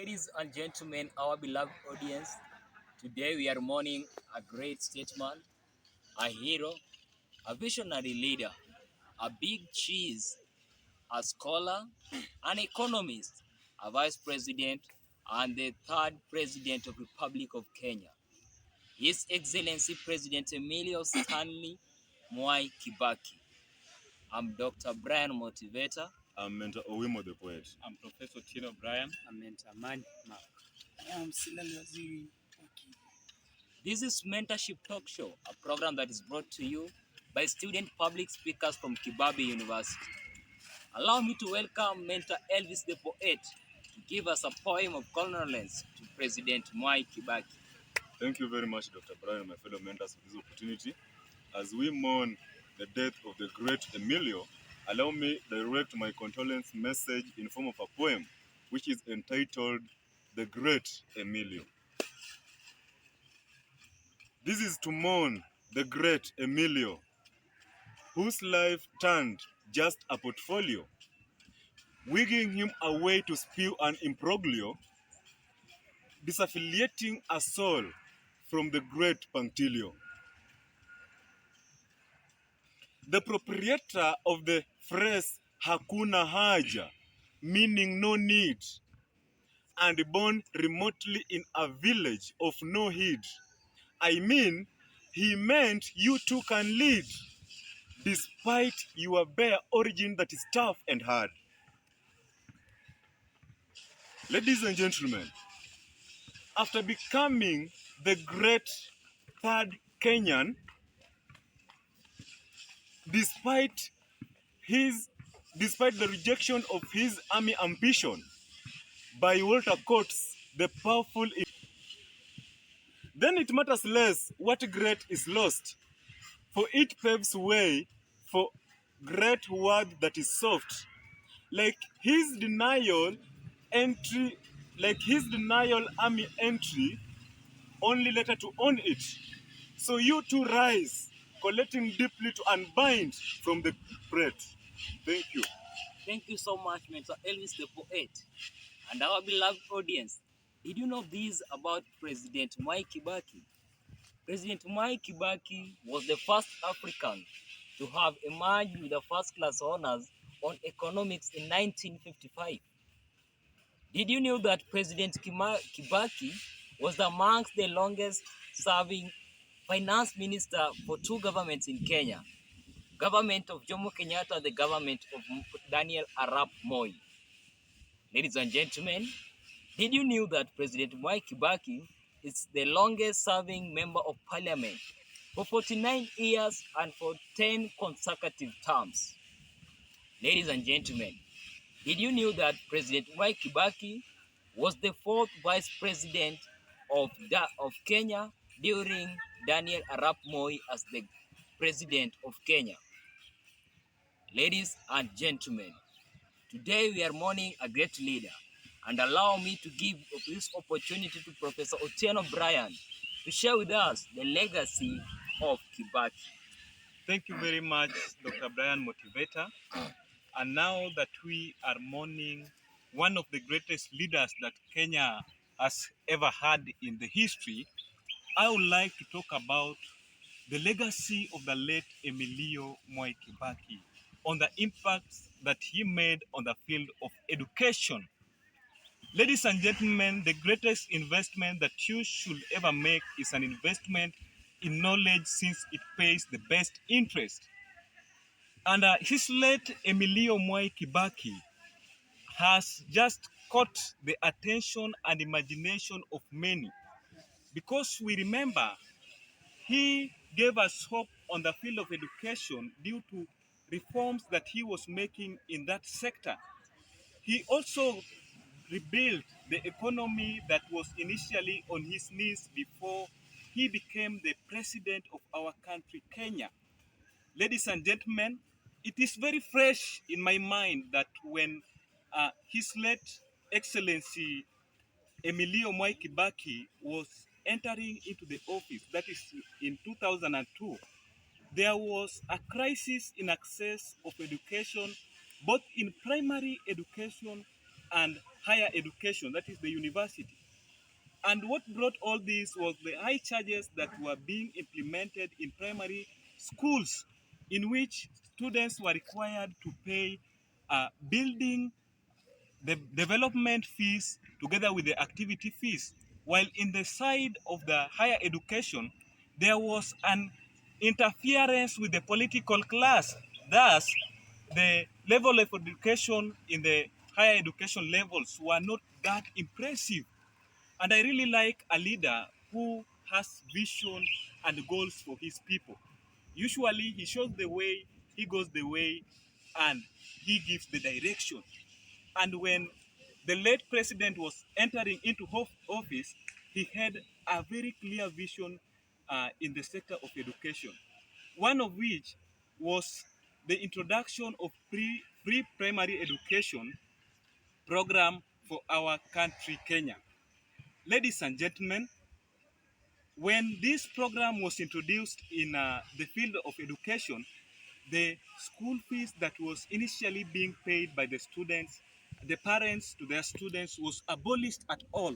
Ladies and gentlemen, our beloved audience, today we are mourning a great statesman, a hero, a visionary leader, a big cheese, a scholar, an economist, a vice president, and the third president of Republic of Kenya, His Excellency President Emilio Stanley Mwai Kibaki. I'm Dr. Brian Motivator. I'm Mentor Owimo the poet. I'm Professor Tino Brian. I'm Mentor Mark. I'm Stanley. This is Mentorship Talk Show, a program that is brought to you by student public speakers from Kibabii University. Allow me to welcome Mentor Elvis the poet to give us a poem of condolence to President Mwai Kibaki. Thank you very much, Dr. Brian and my fellow mentors, for this opportunity. As we mourn the death of the great Emilio, allow me direct my condolence message in form of a poem, which is entitled The Great Emilio. This is to mourn the great Emilio, whose life turned just a portfolio, wigging him away to spew an imbroglio, disaffiliating a soul from the great punctilio. The proprietor of the phrase Hakuna Haja, meaning no need, and born remotely in a village of no heed. I mean, he meant you too can lead, despite your bare origin that is tough and hard. Ladies and gentlemen, after becoming the great third Kenyan, despite the rejection of his army ambition by Walter Coates, the powerful, then it matters less what great is lost, for it paves way for great word that is soft, like his denial army entry, only later to own it. So you too rise, collecting deeply to unbind from the bread. Thank you. Thank you so much, Mentor Elvis the poet. And our beloved audience, did you know this about President Mwai Kibaki? President Mwai Kibaki was the first African to have emerged with a first-class honors on economics in 1955. Did you know that President Kibaki was amongst the longest-serving finance minister for two governments in Kenya? Government of Jomo Kenyatta, the government of Daniel Arap Moi. Ladies and gentlemen, did you know that President Mwai Kibaki is the longest-serving member of parliament for 49 years and for 10 consecutive terms? Ladies and gentlemen, did you know that President Mwai Kibaki was the fourth vice president of Kenya during Daniel Arap Moi as the president of Kenya? Ladies and gentlemen, today we are mourning a great leader, and allow me to give this opportunity to Professor Otieno Brian to share with us the legacy of Kibaki. Thank you very much, Dr. Brian Motivator. And now that we are mourning one of the greatest leaders that Kenya has ever had in the history, I would like to talk about the legacy of the late Emilio Mwai Kibaki on the impacts that he made on the field of education. Ladies and gentlemen, the greatest investment that you should ever make is an investment in knowledge, since it pays the best interest. And his late Emilio Mwai Kibaki has just caught the attention and imagination of many, because we remember he gave us hope on the field of education due to reforms that he was making in that sector. He also rebuilt the economy that was initially on his knees before he became the president of our country, Kenya. Ladies and gentlemen, it is very fresh in my mind that when His late Excellency Emilio Mwai Kibaki was entering into the office, that is in 2002, there was a crisis in access of education, both in primary education and higher education, that is the university. And what brought all this was the high charges that were being implemented in primary schools, in which students were required to pay building the development fees together with the activity fees. While in the side of the higher education, there was an interference with the political class. Thus, the level of education in the higher education levels were not that impressive. And I really like a leader who has vision and goals for his people. Usually, he shows the way, he goes the way, and he gives the direction. And when the late president was entering into office, he had a very clear vision in the sector of education. One of which was the introduction of free primary education program for our country, Kenya. Ladies and gentlemen, when this program was introduced in the field of education, the school fees that was initially being paid by the students, the parents to their students, was abolished at all.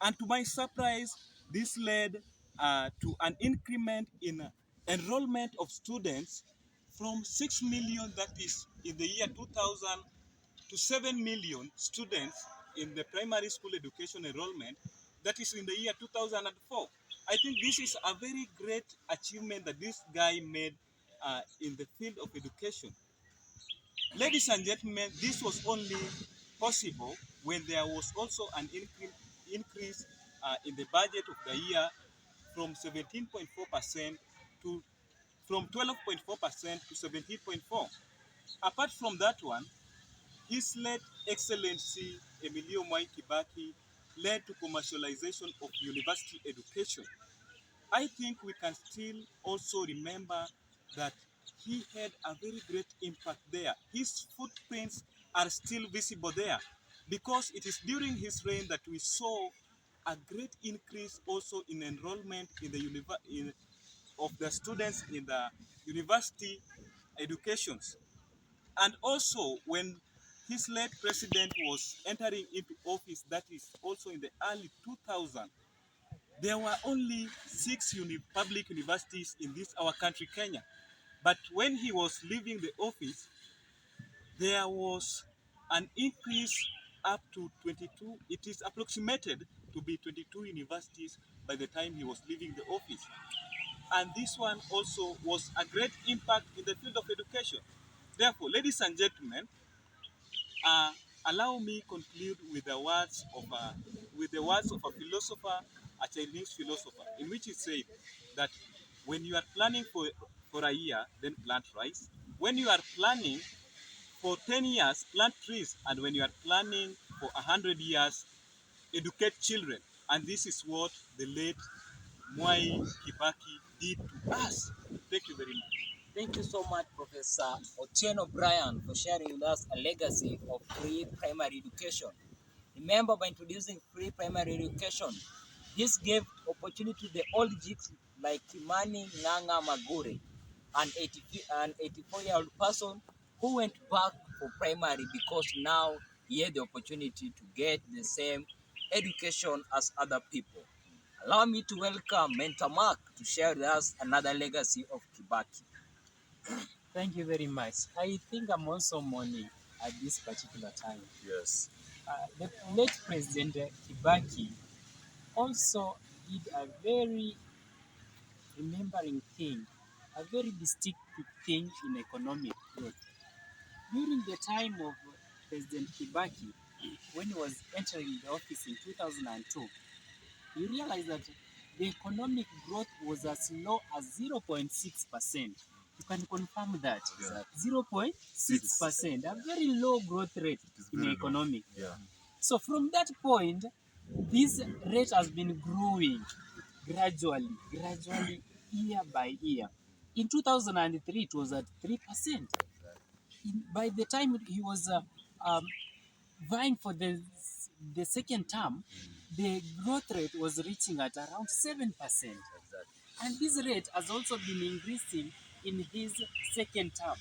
And to my surprise, this led to an increment in enrollment of students from 6 million, that is in the year 2000, to 7 million students in the primary school education enrollment, that is in the year 2004. I think this is a very great achievement that this guy made in the field of education. Ladies and gentlemen, this was only possible when there was also an increase in the budget of the year from 17.4% to from 12.4% to 17.4. Apart from that one, his late Excellency Emilio Mwai Kibaki led to commercialization of university education. I think we can still also remember that he had a very great impact there. His footprints are still visible there because it is during his reign that we saw a great increase also in enrollment in the of the students in the university educations. And also when his late president was entering into office, that is also in the early 2000s, there were only 6 public universities in this our country, Kenya. But when he was leaving the office, there was an increase up to 22. It is approximated to be 22 universities by the time he was leaving the office. And this one also was a great impact in the field of education. Therefore, ladies and gentlemen, uh, allow me conclude with the words of a philosopher, a Chinese philosopher, in which he said that when you are planning for a year, then plant rice. When you are planning for 10 years, plant trees. And when you are planning for 100 years, educate children. And this is what the late Mwai Kibaki did to us. Thank you very much. Thank you so much, Professor Otieno Brian, for sharing with us a legacy of free primary education. Remember, by introducing free primary education, this gave opportunity to the old jigs like Kimani Nganga Magure, an 84-year-old person who went back for primary because now he had the opportunity to get the same education as other people. Allow me to welcome Mentor Mark to share with us another legacy of Kibaki. Thank you very much. I think I'm also mourning at this particular time. Yes. The late President Kibaki also did a very remembering thing, a very distinctive thing in economic growth. During the time of President Kibaki, when he was entering the office in 2002, you realize that the economic growth was as low as 0.6%. You can confirm that. Exactly. 0.6%, a very low growth rate in the economy. Yeah. So from that point, this rate has been growing gradually, year by year. In 2003, it was at 3%. By the time he was vying for the second term, the growth rate was reaching at around 7%. Exactly. And this rate has also been increasing in his second term.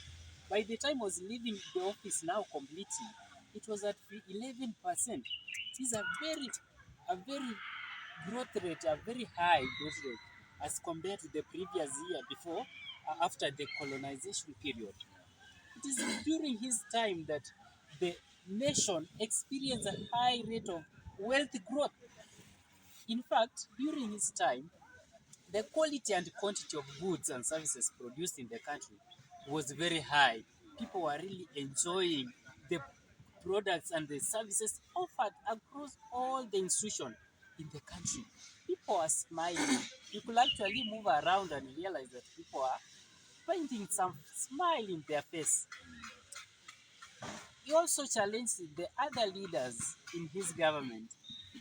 By the time he was leaving the office now completely, it was at 11%. It is a very growth rate, a very high growth rate as compared to the previous year before, after the colonization period. It is during his time that the nation experienced a high rate of wealth growth. In fact, during his time, the quality and quantity of goods and services produced in the country was very high. People were really enjoying the products and the services offered across all the institutions in the country. People are smiling. You could actually move around and realize that people are finding some smile in their face. He also challenged the other leaders in his government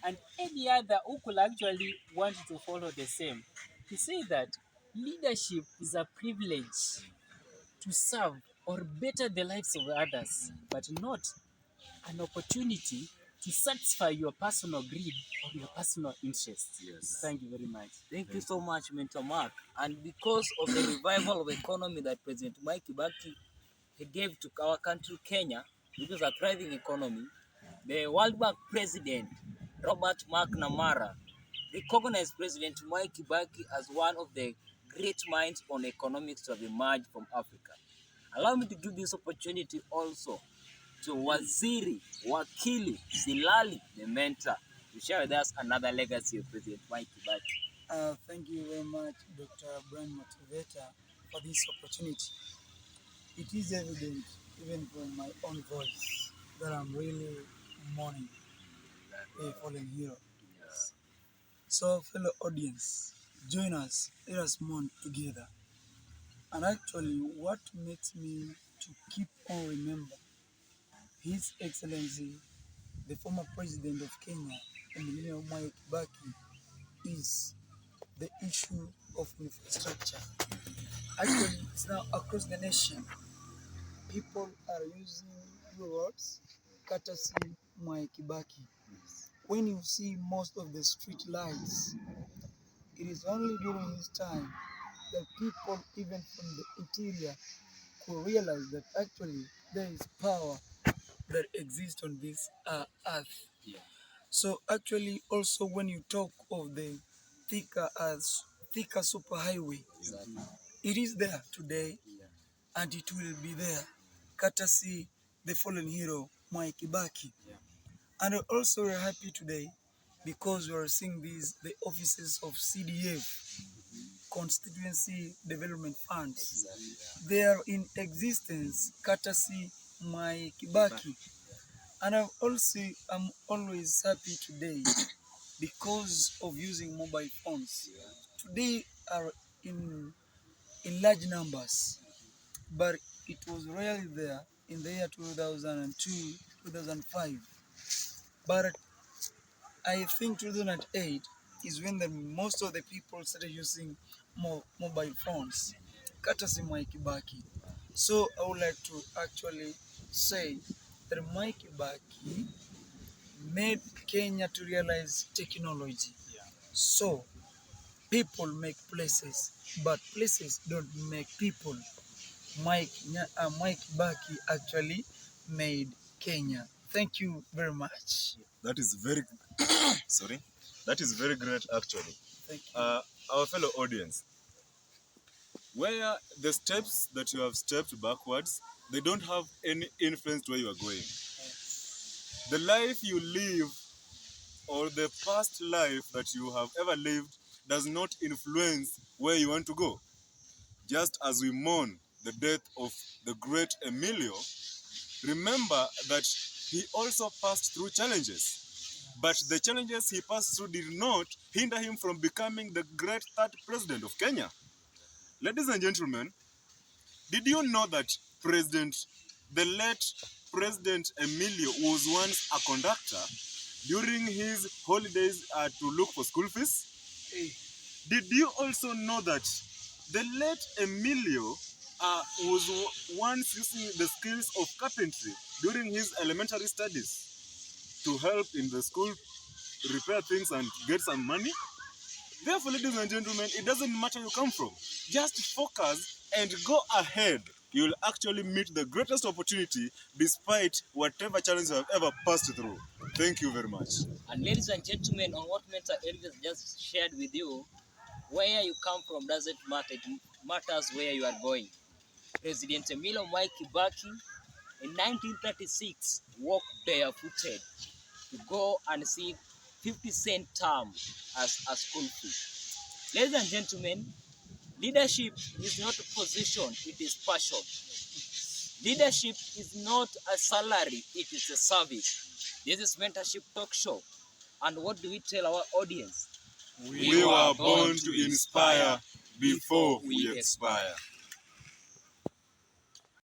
and any other who could actually want to follow the same. He said that leadership is a privilege to serve or better the lives of others, but not an opportunity to satisfy your personal greed or your personal interests. Yes. Thank you very much. Thank you so much, Mentor Mark. And because of the revival of economy that President Mwai Kibaki he gave to our country, Kenya, which is a thriving economy, the World Bank President, Robert McNamara, recognized President Mwai Kibaki as one of the great minds on economics to have emerged from Africa. Allow me to give this opportunity also to Waziri Wakili Silali, the mentor, to share with us another legacy of President Mwai Kibaki. Thank you very much, Dr. Brian Motivator, for this opportunity. It is evident, even from my own voice, that I'm really mourning a fallen hero. Yes. So, fellow audience, join us. Let us mourn together. And actually, what makes me to keep on remember His Excellency, the former President of Kenya, Emilio Kibaki, is the issue of infrastructure. Actually, it's now across the nation. People are using roads courtesy Mwai Kibaki. When you see most of the street lights, it is only during his time that people, even from the interior, could realize that actually there is power that exists on this earth. Yeah. So actually, also when you talk of the thicker superhighway, Exactly. it is there today, Yeah. and it will be there, courtesy the fallen hero Mwai Kibaki. Yeah. And also we're happy today because we are seeing the offices of CDF, Constituency Development Funds. Exactly. They are in existence courtesy Mwai Kibaki. And I'm always happy today because of using mobile phones. Today are in large numbers, but it was rarely there in the year 2002, 2005. But I think 2008 is when most of the people started using mobile phones, courtesy Mwai Kibaki. So I would like to actually say that Mwai Kibaki made Kenya to realize technology. Yeah. So people make places, but places don't make people. Mwai Kibaki actually made Kenya. Thank you very much. That is very sorry. That is very great actually. Thank you. Our fellow audience, where the steps that you have stepped backwards, they don't have any influence to where you are going. The life you live or the past life that you have ever lived does not influence where you want to go. Just as we mourn the death of the great Emilio, remember that he also passed through challenges. But the challenges he passed through did not hinder him from becoming the great third president of Kenya. Ladies and gentlemen, did you know that the late President Emilio was once a conductor during his holidays to look for school fees? Did you also know that the late Emilio was once using the skills of carpentry during his elementary studies to help in the school repair things and get some money? Therefore, ladies and gentlemen, it doesn't matter where you come from. Just focus and go ahead. you will actually meet the greatest opportunity despite whatever challenge you have ever passed through. Thank you very much. And ladies and gentlemen, on what Mentor Elvis just shared with you, where you come from doesn't matter. It matters where you are going. President Emilio Mwai Kibaki in 1936 walked barefooted to go and see 50-cent term as a school fee. Ladies and gentlemen, leadership is not a position, it is passion. Leadership is not a salary, it is a service. This is Mentorship Talk Show. And what do we tell our audience? We were born to inspire before we expire.